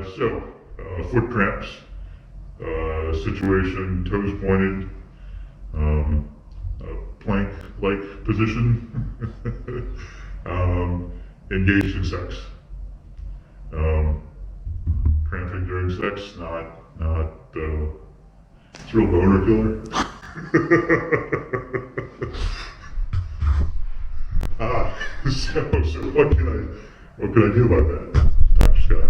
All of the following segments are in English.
Foot cramps, situation, toes pointed, plank-like position, engaged in sex. Cramping during sex, it's a real boner killer. So what can I do about that, Dr. Scott?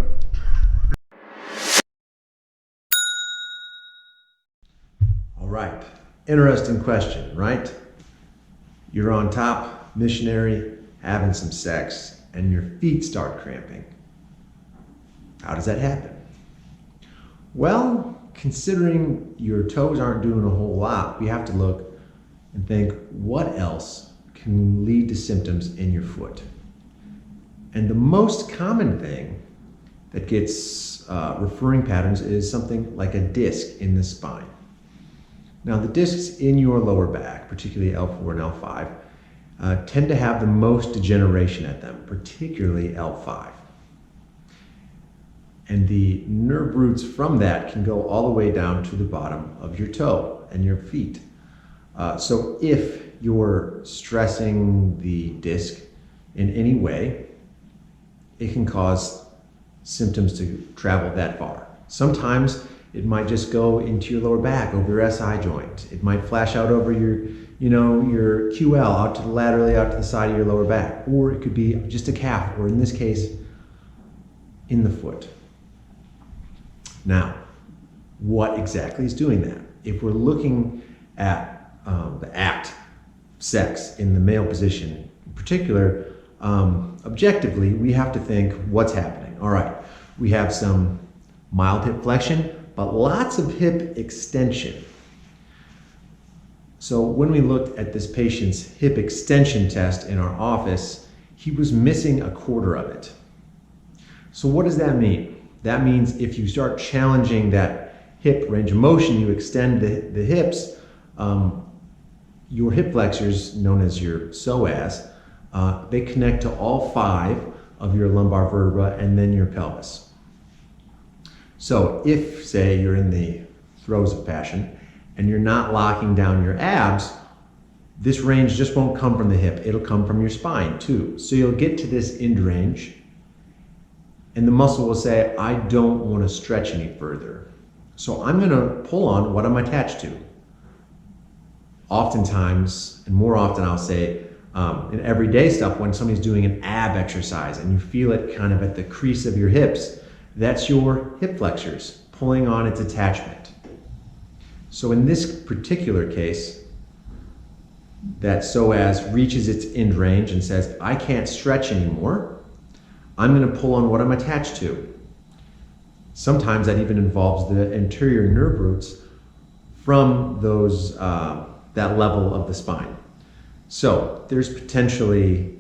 All right, interesting question, right? You're on top, missionary, having some sex, and your feet start cramping. How does that happen? Well, considering your toes aren't doing a whole lot, we have to look and think, what else can lead to symptoms in your foot? And the most common thing that gets referring patterns is something like a disc in the spine. Now, the discs in your lower back, particularly L4 and L5, tend to have the most degeneration at them, particularly L5. And the nerve roots from that can go all the way down to the bottom of your toe and your feet. So if you're stressing the disc in any way, it can cause symptoms to travel that far. Sometimes it might just go into your lower back, over your SI joint. It might flash out over your QL, out to the laterally, out to the side of your lower back. Or it could be just a calf, or in this case, in the foot. Now, what exactly is doing that? If we're looking at the act, sex, in the male position in particular, objectively, we have to think, what's happening? All right, we have some mild hip flexion, but lots of hip extension. So when we looked at this patient's hip extension test in our office, he was missing a quarter of it. So what does that mean? That means if you start challenging that hip range of motion, you extend the hips, your hip flexors, known as your psoas, they connect to all 5 of your lumbar vertebra and then your pelvis. So if, say, you're in the throes of passion and you're not locking down your abs, this range just won't come from the hip. It'll come from your spine too. So you'll get to this end range and the muscle will say, I don't want to stretch any further. So I'm going to pull on what I'm attached to. Oftentimes, and more often I'll say, in everyday stuff, when somebody's doing an ab exercise and you feel it kind of at the crease of your hips, that's your hip flexors pulling on its attachment. So in this particular case, that psoas reaches its end range and says, I can't stretch anymore. I'm going to pull on what I'm attached to. Sometimes that even involves the anterior nerve roots from those, that level of the spine. So there's potentially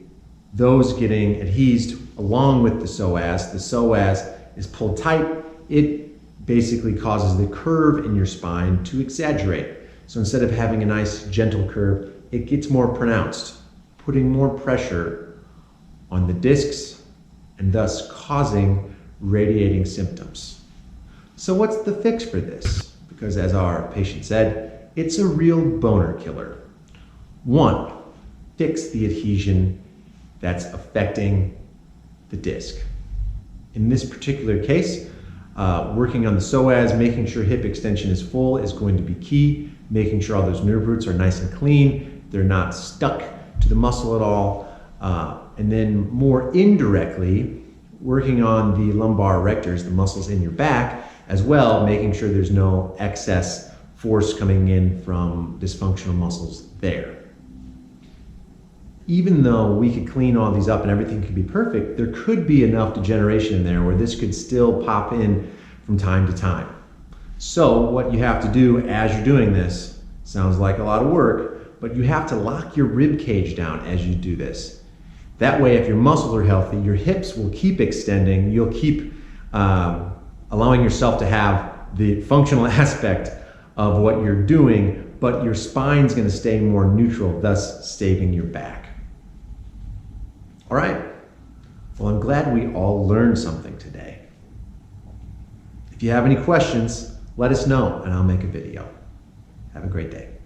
those getting adhesed along with the psoas. The psoas is pulled tight. It basically causes the curve in your spine to exaggerate. So instead of having a nice gentle curve, it gets more pronounced, putting more pressure on the discs and thus causing radiating symptoms. So what's the fix for this? Because as our patient said, it's a real boner killer. 1, fix the adhesion that's affecting the disc. In this particular case, working on the psoas, making sure hip extension is full is going to be key, making sure all those nerve roots are nice and clean, they're not stuck to the muscle at all, and then more indirectly, working on the lumbar erectors, the muscles in your back, as well, making sure there's no excess force coming in from dysfunctional muscles there. Even though we could clean all these up and everything could be perfect, there could be enough degeneration in there where this could still pop in from time to time. So what you have to do as you're doing this, sounds like a lot of work, but you have to lock your rib cage down as you do this. That way, if your muscles are healthy, your hips will keep extending, you'll keep allowing yourself to have the functional aspect of what you're doing, but your spine's going to stay more neutral, thus staving your back. All right. Well, I'm glad we all learned something today. If you have any questions, let us know and I'll make a video. Have a great day.